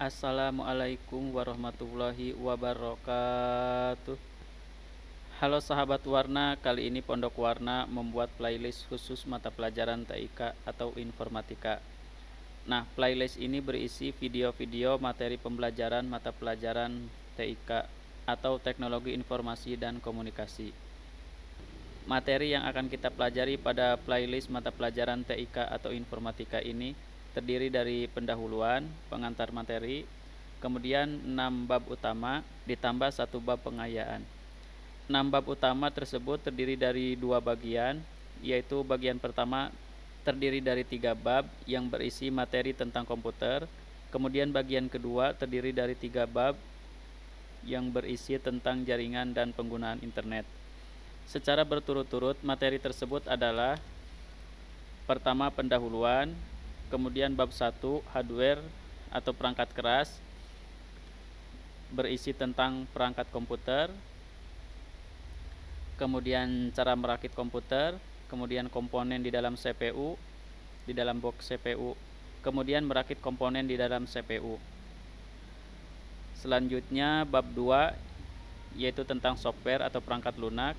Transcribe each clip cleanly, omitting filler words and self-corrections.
Assalamualaikum warahmatullahi wabarakatuh. Halo sahabat warna, kali ini Pondok Warna membuat playlist khusus mata pelajaran TIK atau informatika. Nah, playlist ini berisi video-video materi pembelajaran mata pelajaran TIK atau Teknologi Informasi dan Komunikasi. Materi yang akan kita pelajari pada playlist mata pelajaran TIK atau informatika ini terdiri dari pendahuluan, pengantar materi, kemudian 6 bab utama ditambah 1 bab pengayaan. 6 bab utama tersebut terdiri dari 2 bagian, yaitu bagian pertama terdiri dari 3 bab yang berisi materi tentang komputer, kemudian bagian kedua terdiri dari 3 bab yang berisi tentang jaringan dan penggunaan internet. Secara berturut-turut, materi tersebut adalah pertama pendahuluan, kemudian bab 1 hardware atau perangkat keras berisi tentang perangkat komputer, kemudian cara merakit komputer, kemudian komponen di dalam CPU, di dalam box CPU, kemudian merakit komponen di dalam CPU. Selanjutnya bab 2 yaitu tentang software atau perangkat lunak,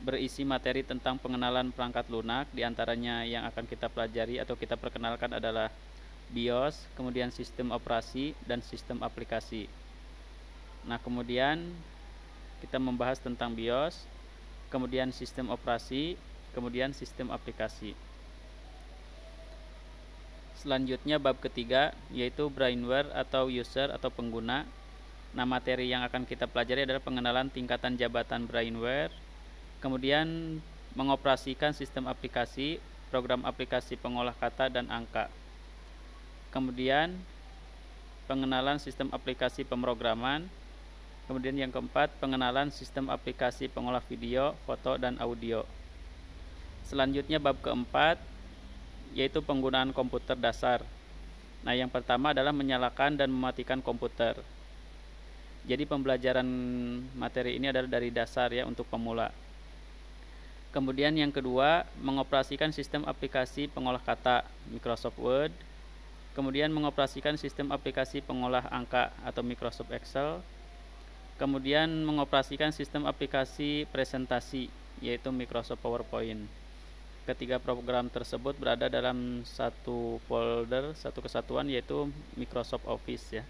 berisi materi tentang pengenalan perangkat lunak, diantaranya yang akan kita pelajari atau kita perkenalkan adalah BIOS, kemudian sistem operasi dan sistem aplikasi. Nah, kemudian kita membahas tentang BIOS, kemudian sistem operasi, kemudian sistem aplikasi. Selanjutnya bab ketiga yaitu brainware atau user atau pengguna. Nah, materi yang akan kita pelajari adalah pengenalan tingkatan jabatan brainware, kemudian mengoperasikan sistem aplikasi, program aplikasi pengolah kata dan angka. Kemudian pengenalan sistem aplikasi pemrograman. Kemudian yang keempat, pengenalan sistem aplikasi pengolah video, foto, dan audio. Selanjutnya bab keempat yaitu penggunaan komputer dasar. Nah, yang pertama adalah menyalakan dan mematikan komputer. Jadi pembelajaran materi ini adalah dari dasar ya, untuk pemula. Kemudian yang kedua, mengoperasikan sistem aplikasi pengolah kata Microsoft Word. Kemudian mengoperasikan sistem aplikasi pengolah angka atau Microsoft Excel. Kemudian mengoperasikan sistem aplikasi presentasi yaitu Microsoft PowerPoint. Ketiga program tersebut berada dalam satu folder, satu kesatuan, yaitu Microsoft Office ya.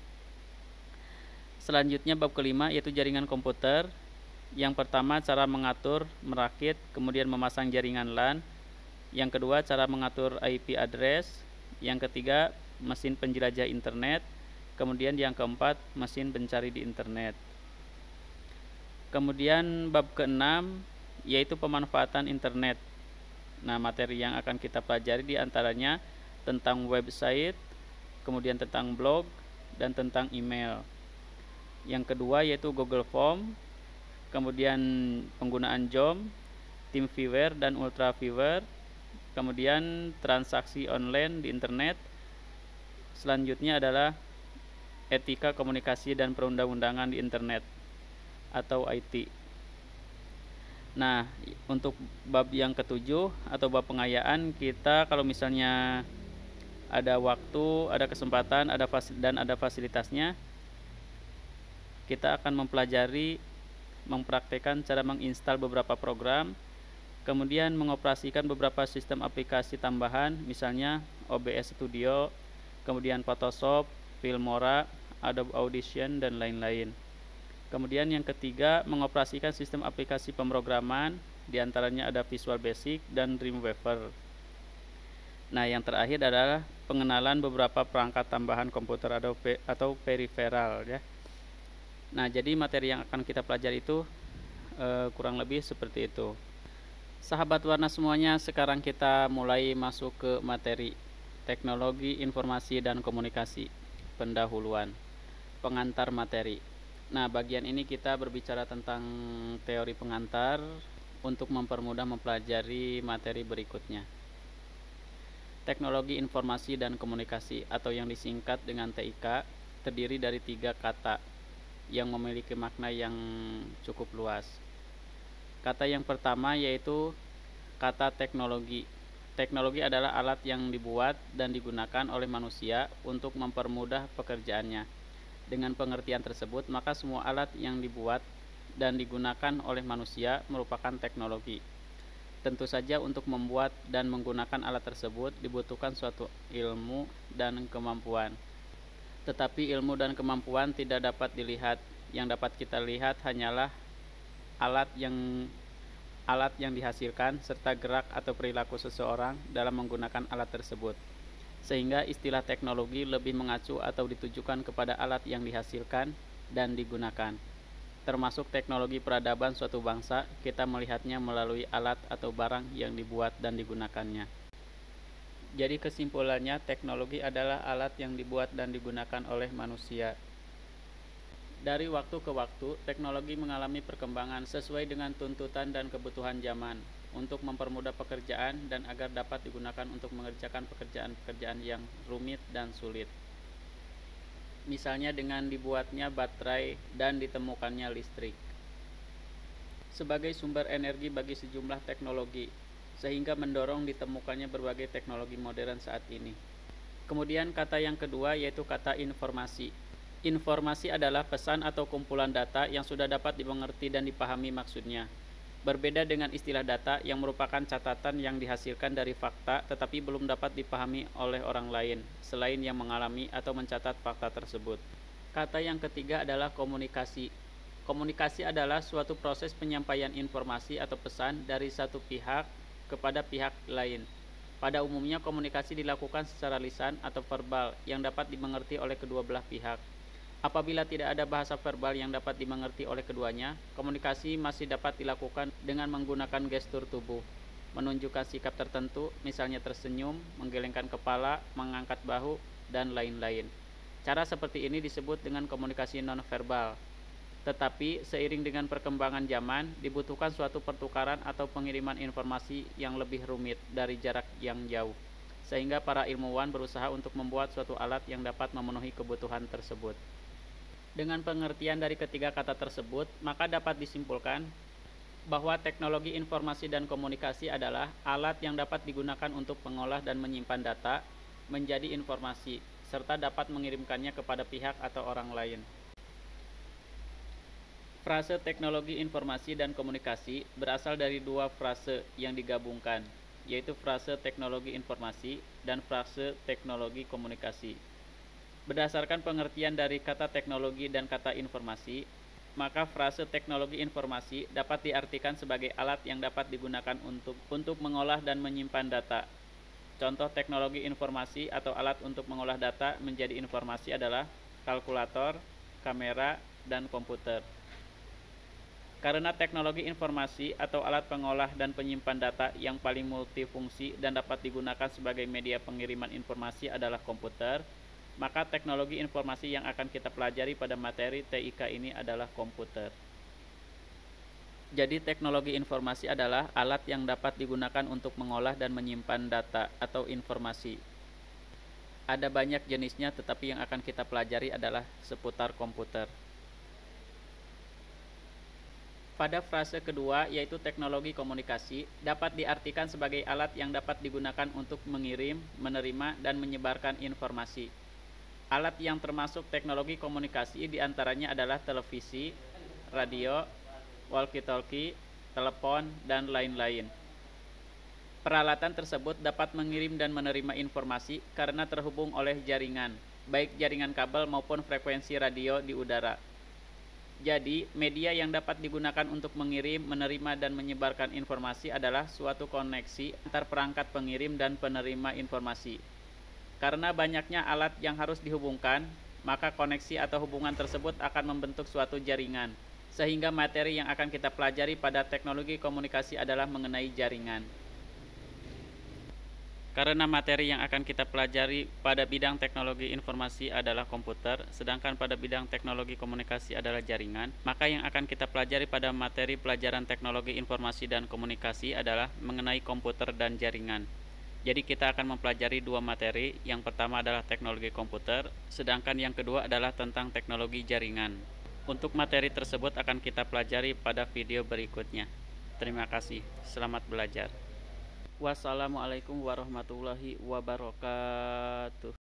Selanjutnya bab kelima yaitu jaringan komputer. Yang pertama, cara mengatur, merakit, kemudian memasang jaringan LAN. Yang kedua, cara mengatur IP address. Yang ketiga, mesin penjelajah internet. Kemudian yang keempat, mesin pencari di internet. Kemudian bab keenam yaitu pemanfaatan internet. Nah, materi yang akan kita pelajari diantaranya tentang website, kemudian tentang blog, dan tentang email. Yang kedua yaitu Google Form, kemudian penggunaan JOM, TeamViewer, dan UltraViewer, kemudian transaksi online di internet. Selanjutnya adalah etika komunikasi dan perundang-undangan di internet atau IT. Nah, untuk bab yang ketujuh atau bab pengayaan, kita kalau misalnya ada waktu, ada kesempatan, ada fasilitasnya, kita akan mempraktekkan cara menginstal beberapa program, kemudian mengoperasikan beberapa sistem aplikasi tambahan, misalnya OBS Studio, kemudian Photoshop, Filmora, Adobe Audition, dan lain-lain. Kemudian yang ketiga, mengoperasikan sistem aplikasi pemrograman, diantaranya ada Visual Basic dan Dreamweaver. Nah, yang terakhir adalah pengenalan beberapa perangkat tambahan komputer atau peripheral ya. Nah, jadi materi yang akan kita pelajari itu kurang lebih seperti itu. Sahabat warna semuanya, sekarang kita mulai masuk ke materi teknologi informasi dan komunikasi. Pendahuluan, pengantar materi. Nah, bagian ini kita berbicara tentang teori pengantar untuk mempermudah mempelajari materi berikutnya. Teknologi informasi dan komunikasi atau yang disingkat dengan TIK terdiri dari 3 kata yang memiliki makna yang cukup luas. Kata yang pertama yaitu kata teknologi. Teknologi adalah alat yang dibuat dan digunakan oleh manusia untuk mempermudah pekerjaannya. Dengan pengertian tersebut, maka semua alat yang dibuat dan digunakan oleh manusia merupakan teknologi. Tentu saja untuk membuat dan menggunakan alat tersebut dibutuhkan suatu ilmu dan kemampuan. Tetapi ilmu dan kemampuan tidak dapat dilihat. Yang dapat kita lihat hanyalah alat yang dihasilkan serta gerak atau perilaku seseorang dalam menggunakan alat tersebut. Sehingga istilah teknologi lebih mengacu atau ditujukan kepada alat yang dihasilkan dan digunakan. Termasuk teknologi peradaban suatu bangsa, kita melihatnya melalui alat atau barang yang dibuat dan digunakannya. Jadi kesimpulannya, teknologi adalah alat yang dibuat dan digunakan oleh manusia. Dari waktu ke waktu, teknologi mengalami perkembangan sesuai dengan tuntutan dan kebutuhan zaman untuk mempermudah pekerjaan dan agar dapat digunakan untuk mengerjakan pekerjaan-pekerjaan yang rumit dan sulit. Misalnya dengan dibuatnya baterai dan ditemukannya listrik sebagai sumber energi bagi sejumlah teknologi, sehingga mendorong ditemukannya berbagai teknologi modern saat ini. Kemudian kata yang kedua yaitu kata informasi. Informasi adalah pesan atau kumpulan data yang sudah dapat dimengerti dan dipahami maksudnya. Berbeda dengan istilah data yang merupakan catatan yang dihasilkan dari fakta tetapi belum dapat dipahami oleh orang lain selain yang mengalami atau mencatat fakta tersebut. Kata yang ketiga adalah komunikasi. Komunikasi adalah suatu proses penyampaian informasi atau pesan dari satu pihak kepada pihak lain. Pada umumnya komunikasi dilakukan secara lisan atau verbal yang dapat dimengerti oleh kedua belah pihak. Apabila tidak ada bahasa verbal yang dapat dimengerti oleh keduanya, komunikasi masih dapat dilakukan dengan menggunakan gestur tubuh, menunjukkan sikap tertentu, misalnya tersenyum, menggelengkan kepala, mengangkat bahu, dan lain-lain. Cara seperti ini disebut dengan komunikasi nonverbal. Tetapi seiring dengan perkembangan zaman, dibutuhkan suatu pertukaran atau pengiriman informasi yang lebih rumit dari jarak yang jauh, sehingga para ilmuwan berusaha untuk membuat suatu alat yang dapat memenuhi kebutuhan tersebut. Dengan pengertian dari ketiga kata tersebut, maka dapat disimpulkan bahwa teknologi informasi dan komunikasi adalah alat yang dapat digunakan untuk mengolah dan menyimpan data menjadi informasi, serta dapat mengirimkannya kepada pihak atau orang lain. Frase teknologi informasi dan komunikasi berasal dari dua frase yang digabungkan, yaitu frase teknologi informasi dan frase teknologi komunikasi. Berdasarkan pengertian dari kata teknologi dan kata informasi, maka frase teknologi informasi dapat diartikan sebagai alat yang dapat digunakan untuk mengolah dan menyimpan data. Contoh teknologi informasi atau alat untuk mengolah data menjadi informasi adalah kalkulator, kamera, dan komputer. Karena teknologi informasi atau alat pengolah dan penyimpan data yang paling multifungsi dan dapat digunakan sebagai media pengiriman informasi adalah komputer, maka teknologi informasi yang akan kita pelajari pada materi TIK ini adalah komputer. Jadi teknologi informasi adalah alat yang dapat digunakan untuk mengolah dan menyimpan data atau informasi. Ada banyak jenisnya, tetapi yang akan kita pelajari adalah seputar komputer. Pada frase kedua, yaitu teknologi komunikasi, dapat diartikan sebagai alat yang dapat digunakan untuk mengirim, menerima, dan menyebarkan informasi. Alat yang termasuk teknologi komunikasi diantaranya adalah televisi, radio, walkie-talkie, telepon, dan lain-lain. Peralatan tersebut dapat mengirim dan menerima informasi karena terhubung oleh jaringan, baik jaringan kabel maupun frekuensi radio di udara. Jadi, media yang dapat digunakan untuk mengirim, menerima, dan menyebarkan informasi adalah suatu koneksi antar perangkat pengirim dan penerima informasi. Karena banyaknya alat yang harus dihubungkan, maka koneksi atau hubungan tersebut akan membentuk suatu jaringan, sehingga materi yang akan kita pelajari pada teknologi komunikasi adalah mengenai jaringan. Karena materi yang akan kita pelajari pada bidang teknologi informasi adalah komputer, sedangkan pada bidang teknologi komunikasi adalah jaringan, maka yang akan kita pelajari pada materi pelajaran teknologi informasi dan komunikasi adalah mengenai komputer dan jaringan. Jadi kita akan mempelajari dua materi, yang pertama adalah teknologi komputer, sedangkan yang kedua adalah tentang teknologi jaringan. Untuk materi tersebut akan kita pelajari pada video berikutnya. Terima kasih, selamat belajar. Wassalamualaikum warahmatullahi wabarakatuh.